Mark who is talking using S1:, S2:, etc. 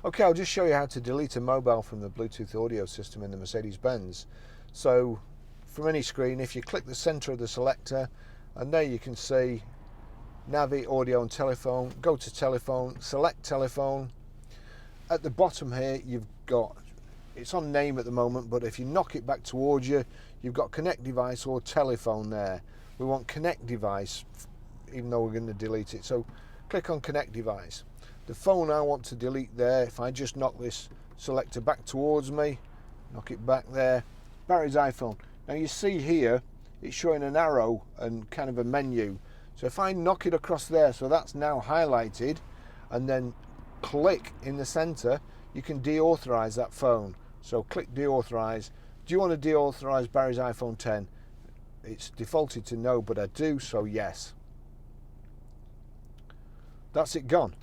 S1: Okay, I'll just show you how to delete a mobile from the Bluetooth audio system in the Mercedes-Benz. So from any screen, if you click the center of the selector, and there you can see Navi, audio and telephone. Go to telephone, select telephone. At the bottom here you've got, it's on name at the moment, but if you knock it back towards you, you've got connect device or telephone there. We want connect device even though we're going to delete it, so click on connect device. The phone I want to delete there, if I just knock this selector back towards me, knock it back there, Barry's iPhone. Now you see here it's showing an arrow and kind of a menu, so if I knock it across there, so that's now highlighted, and then click in the center, you can deauthorize that phone. So click deauthorize. Do you want to deauthorize Barry's iPhone 10? It's defaulted to no, but I do, so yes. That's it gone.